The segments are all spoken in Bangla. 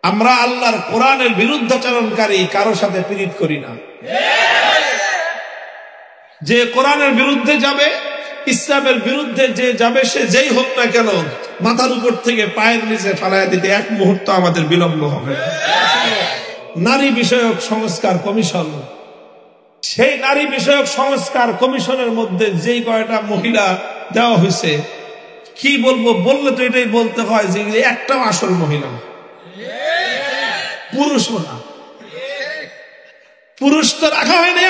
আমরা আল্লাহর কোরআনের বিরুদ্ধাচরণকারী কারো সাথে পীড়িত করি না। যে কোরআনের বিরুদ্ধে যাবে, ইসলামের বিরুদ্ধে যে যাবে, সে যেই হোক না কেন, মাথার উপর থেকে পায়ের নিচে ফালাইয়া দিতে এক মুহূর্ত আমাদের বিলম্ব হবে না। নারী বিষয়ক সংস্কার কমিশন, সেই নারী বিষয়ক সংস্কার কমিশনের মধ্যে যেই কয়টা মহিলা দেওয়া হয়েছে, কি বলবো, বললে তো এটাই বলতে হয় যে একটাও আসল মহিলা না, পুরুষও না। পুরুষ তো রাখা হয় না,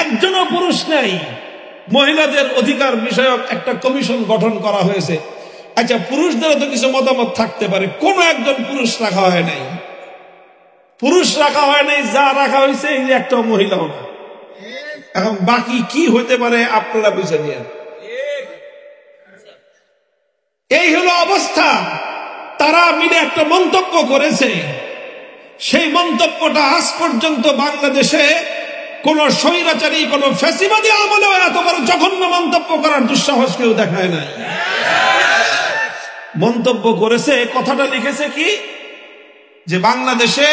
একজনও পুরুষ নাই। মহিলাদের অধিকার বিষয়ক একটা কমিশন গঠন করা হয়েছে। আচ্ছা, পুরুষদেরও তো কিছু মতামত থাকতে পারে, কোন একজন পুরুষ রাখা হয় নাই। পুরুষ রাখা হয় নাই, যা রাখা হয়েছে এই যে একটাও মহিলাও না। এখন বাকি কি হইতে পারে আপনারা বুঝে নিন। এই হলো অবস্থা। তারা মিলে একটা মন্তব্য করেছে, সেই মন্তব্যটা আজ পর্যন্ত বাংলাদেশে কোন স্বৈরাচারী, কোন ফ্যাসিবাদী আমলেও এত বড় জঘন্য মন্তব্য করার দুঃসাহস কেউ দেখায় নাই। মন্তব্য করেছে, কথাটা লিখেছে কি, যে বাংলাদেশে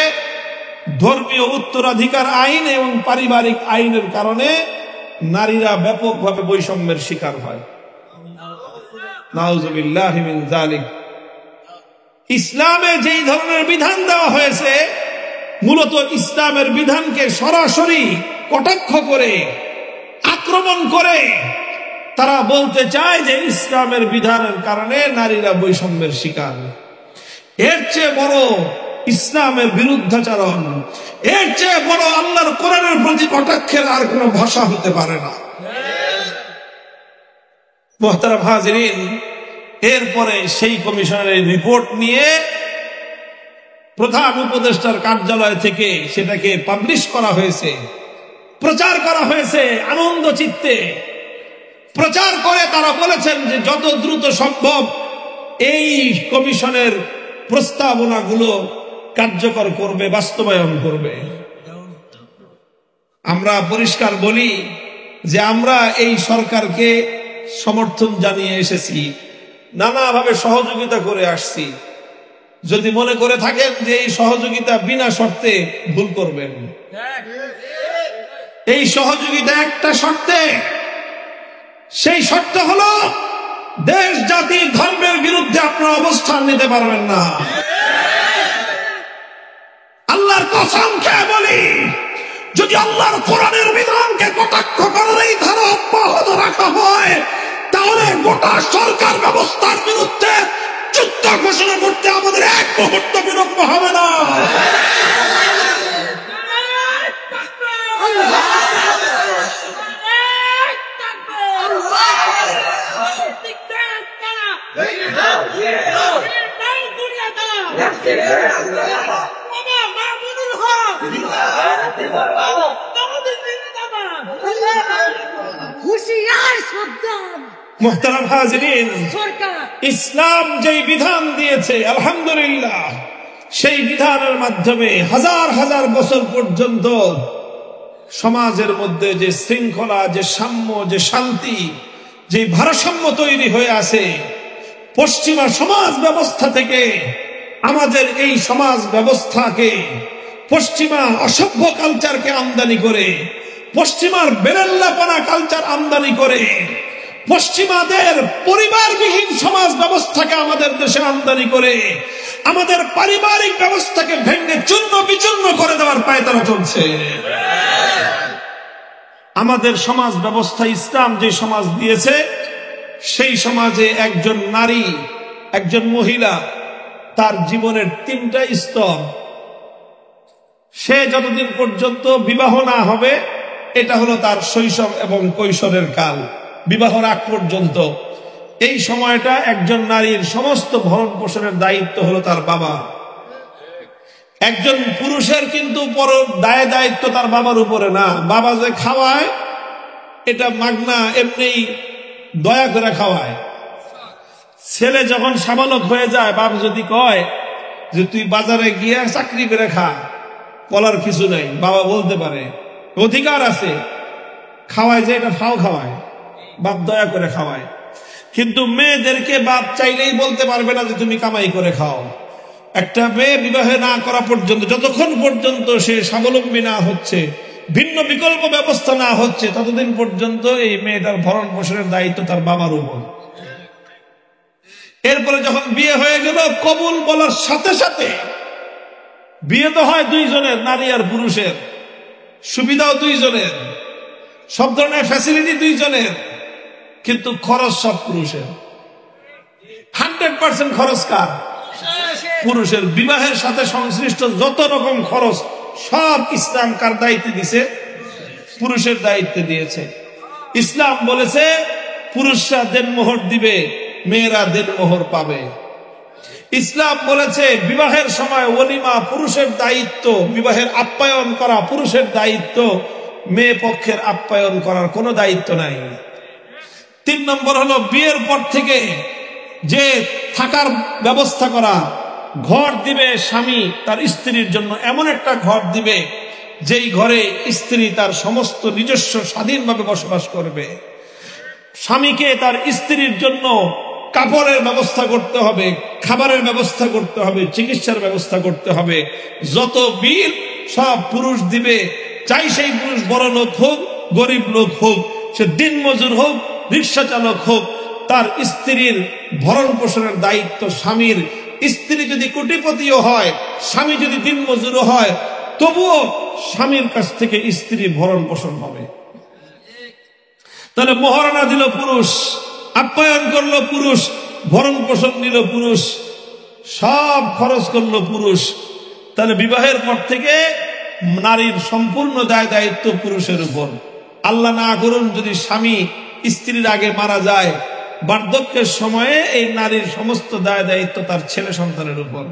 ধর্মীয় উত্তরাধিকার আইন এবং পারিবারিক আইনের কারণে নারীরা ব্যাপকভাবে বৈষম্যের শিকার হয়। নাউযুবিল্লাহি মিন যালিক। ইসলামে যেই ধরনের বিধান দেওয়া হয়েছে, মূলত ইসলামের বিধানকে সরাসরি কটাক্ষ করে, আক্রমণ করে তারা বলতে চায় যে ইসলামের বিধানের কারণে নারীরা বৈষম্যের শিকার। এর চেয়ে বড় ইসলামের বিরুদ্ধাচরণ, এর চেয়ে বড় আল্লাহর কোরআনের প্রতি কটাক্ষের আর কোন ভাষা হতে পারে না। মুহতারাম হাজিরিন, এরপরে সেই কমিশনের রিপোর্ট নিয়ে প্রধান উপদেষ্টার কার্যালয় থেকে সেটাকে পাবলিশ করা হয়েছে, প্রচার করা হয়েছে। আনন্দ চিত্তে প্রচার করে তারা বলেছেন যে যত দ্রুত সম্ভব এই কমিশনের প্রস্তাবনাগুলো কার্যকর করবে, বাস্তবায়ন করবে। আমরা পরিষ্কার বলি যে আমরা এই সরকারকে সমর্থন জানিয়ে এসেছি, নানাভাবে সহযোগিতা করে আসছি। যদি মনে করে থাকেন যে এই সহযোগিতা বিনা শর্তে, ভুল করবেন। এই সহযোগিতা একটা শর্তে, সেই শর্ত হলো দেশ, জাতি, ধর্মের বিরুদ্ধে আপনারা অবস্থান নিতে পারবেন না। আল্লাহর কসম খেয়ে বলি, যদি আল্লাহর কোরআনের বিধানকে কটাক্ষ করার এই ধারা অব্যাহত রাখা হয়, তাহলে গোটা সরকার ব্যবস্থার বিরুদ্ধে যুদ্ধ ঘোষণা করতে আমাদের এক মুহূর্ত বিলম্ব হবে না। মুহতারাম হাজিরিন, ইসলাম যেই বিধান দিয়েছে, আলহামদুলিল্লাহ, সেই বিধানের মাধ্যমে হাজার হাজার বছর পর্যন্ত সমাজের মধ্যে যে শৃঙ্খলা, যে সাম্য, যে শান্তি, যে ভারসাম্য তৈরি হয়ে আছে, পশ্চিমা সমাজ ব্যবস্থা থেকে আমাদের এই সমাজ ব্যবস্থাকে, পশ্চিমা অসভ্য কালচারকে আমদানি করে, পশ্চিমার বেরেল্লাপনা কালচার আমদানি করে, পশ্চিমাদের পরিবারবিহীন সমাজ ব্যবস্থাকে আমাদের দেশে আমদানি করে আমাদের পারিবারিক ব্যবস্থাকে ভেঙে চূর্ণ বিচূর্ণ করে দেওয়ার পায়তারা চলছে। আমাদের সমাজ ব্যবস্থা, ইসলাম যে সমাজ দিয়েছে, সেই সমাজে একজন নারী, একজন মহিলা, তার জীবনের 3টা স্তর। সে যতদিন পর্যন্ত বিবাহ না হবে, এটা হলো তার শৈশব এবং কৈশোরের কাল, বিবাহর আগ পর্যন্ত। এই সময়টা একজন নারীর সমস্ত ভরণ পোষণের দায়িত্ব হলো তার বাবা। একজন পুরুষের কিন্তু দায়িত্ব তার বাবার উপরে না। বাবা যে খাওয়ায়, এটা মাগনা, এমনি দয়া করে খাওয়ায়। ছেলে যখন সাবালক হয়ে যায়, বাপ যদি কয় যে তুই বাজারে গিয়ে চাকরি করে খা, বলার কিছু নাই, বাবা বলতে পারে, অধিকার আছে। খাওয়ায় যে এটা ফাও খাওয়ায়, বাপ দয়া করে খাওয়ায়। কিন্তু মেয়েদেরকে বাপ চাইলেই বলতে পারবে না যে তুমি কামাই করে খাও। একটা মেয়ে বিবাহে না করা পর্যন্ত, যতক্ষণ পর্যন্ত সে স্বাবলম্বী না হচ্ছে, ভিন্ন বিকল্প ব্যবস্থা না হচ্ছে, ততদিন পর্যন্ত এই মেয়েটার ভরণ পোষণের দায়িত্ব তার বাবার উপর। এরপরে যখন বিয়ে হয়ে গেল, কবুল বলার সাথে সাথে, বিয়ে তো হয় দুইজনের, নারী আর পুরুষের, সুবিধাও দুইজনের, সব ধরনের ফ্যাসিলিটি দুইজনের, কিন্তু খরচ সব পুরুষের। 100% খরচ কার? পুরুষের। বিবাহের সাথে সংশ্লিষ্ট যত রকম খরচ সব ইসলাম কার দায়িত্বে দিয়েছে? পুরুষের দায়িত্বে দিয়েছে। ইসলাম বলেছে পুরুষরা দেনমোহর দিবে, মেয়েরা দেনমোহর পাবে। ইসলাম বলেছে বিবাহের সময় ওলিমা পুরুষের দায়িত্ব, বিবাহের আপ্যায়ন করা পুরুষের দায়িত্ব, মেয়ে পক্ষের আপ্যায়ন করার কোনো দায়িত্ব নাই। 3 নম্বর হলো বিয়ের পর থেকে যে থাকার ব্যবস্থা করা, ঘর দিবে স্বামী তার স্ত্রীর জন্য, এমন একটা ঘর দিবে যেই ঘরে স্ত্রী তার সমস্ত নিজস্ব স্বাধীনভাবে বসবাস করবে। স্বামীকে তার স্ত্রীর জন্য কাপড়ের ব্যবস্থা করতে হবে, খাবারের ব্যবস্থা করতে হবে, চিকিৎসার ব্যবস্থা করতে হবে। যত বিল সব পুরুষ দিবে, চাই সেই পুরুষ বড় লোক হোক, গরিব লোক হোক, সে দিনমজুর হোক, রিক্সা চালক হোক, তার স্ত্রীর ভরণ পোষণের দায়িত্ব স্বামীর। স্ত্রী যদি কোটিপতিও হয়, স্বামী যদি দিনমজুরও হয়, তবুও স্বামীর কাছ থেকে স্ত্রী ভরণ পোষণ হবে। তাহলে মহারণা দিল পুরুষ, আপ্যায়ন করলো পুরুষ, ভরণ পোষণ নিল পুরুষ, সব খরচ করলো পুরুষ। তাহলে বিবাহের পর থেকে নারীর সম্পূর্ণ দায় দায়িত্ব পুরুষের উপর। আল্লাহ না করুন যদি স্বামী স্ত্রীর আগে মারা যায়, বার্ধক্যের সময়ে এই নারীর সমস্ত দায় দায়িত্ব তার ছেলে সন্তানের উপর।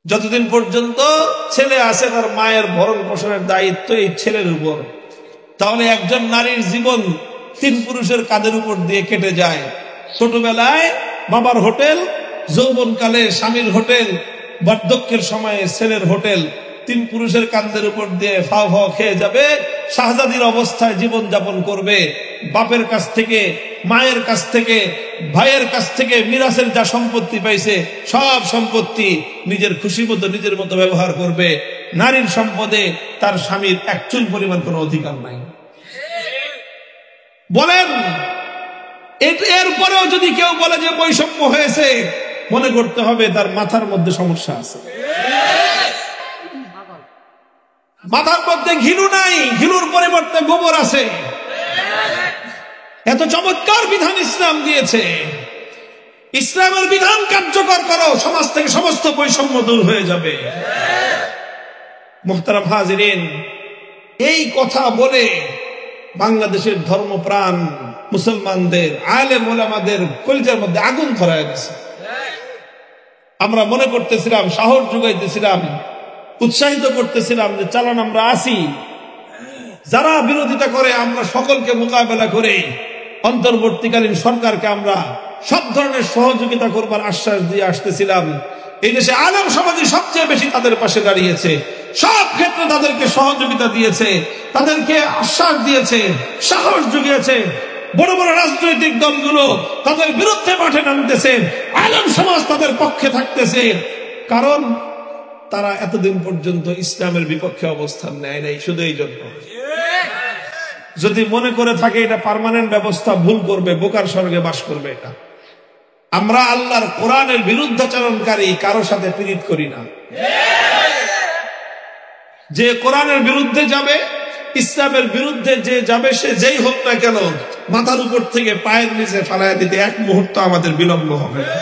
যতদিন পর্যন্ত ছেলে আছে, তার মায়ের ভরণ পোষণের দায়িত্ব এই ছেলের উপর। তাহলে একজন নারীর জীবন 3 পুরুষের কাঁধের উপর দিয়ে কেটে যায়। ছোটবেলায় বাবার হোটেল, যৌবনকালে স্বামীর হোটেল, বার্ধক্যের সময়ে ছেলের হোটেল, 3 পুরুষের কাঁধের উপর দিয়ে ফাও ফাও খেয়ে যাবে। শাহজাদির অবস্থায় জীবন যাপন করবে। বাপের কাছ থেকে, মায়ের কাছ থেকে, ভাইয়ের কাছ থেকে মিরাসের যা সম্পত্তি পাইছে সব সম্পত্তি নিজের খুশি মতো নিজের মতো ব্যবহার করবে। নারীর সম্পদে তার স্বামীর 1 চুল পরিমাণ কোনো অধিকার নাই। বলেন, এরপরেও যদি কেউ বলে যে বৈষম্য হয়েছে, মনে করতে হবে তার মাথার মধ্যে সমস্যা আছে। মাথার মধ্যে ঘিলু নাই, ঘিলুর পরিবর্তে গোবর আছে। এত চমৎকার বিধান ইসলাম দিয়েছে। ইসলামের বিধান কার্যকর করো, সমাজ থেকে সমস্ত বৈষম্য দূর হয়ে যাবে। মুহতারাম হাজিরিন, এই কথা বলে বাংলাদেশের ধর্মপ্রাণ মুসলমানদের, আলেম ওলামাদের কলিজার মধ্যে আগুন ধরায় গেছে। আমরা মনে করতেছিলাম, সাহস যোগাইতেছিলাম, উৎসাহিত করতেছিলাম যে চালান আমরা আসি। যারা বিরোধিতা করে আমরা সকলকে মোকাবেলা করে অন্তর্বর্তীকালীন সরকারকে আমরা সব ধরনের সহযোগিতা করবার আশ্বাস দিয়ে আসতেছিলাম। এই দেশে আলেম সমাজই সবচেয়ে বেশি তাদের পাশে দাঁড়িয়েছে, সব ক্ষেত্রে তাদেরকে সহযোগিতা দিয়েছে, তাদেরকে আশ্বাস দিয়েছে, সাহস জুগিয়েছে। বড় বড় রাজনৈতিক দলগুলো তাদের বিরুদ্ধে মাঠে নামতেছে, আলেম সমাজ তাদের পক্ষে থাকতেছে। কারণ তারা এতদিন পর্যন্ত ইসলামের বিপক্ষে অবস্থান নেয় নাই। শুধু এই জন্য, যদি মনে করে থাকে এটা পার্মানেন্ট ব্যবস্থা, ভুল করবে, বোকার স্বর্গে বাস করবে। এটা আমরা আল্লাহর কোরআনের বিরুদ্ধাচরণকারী কারো সাথে পীড়িত করি না। যে কোরআনের বিরুদ্ধে যাবে, ইসলামের বিরুদ্ধে যে যাবে, সে যেই হোক না কেন, মাথার উপর থেকে পায়ের নিচে ফালাইয়া দিতে 1 মুহূর্ত আমাদের বিলম্ব হবে না।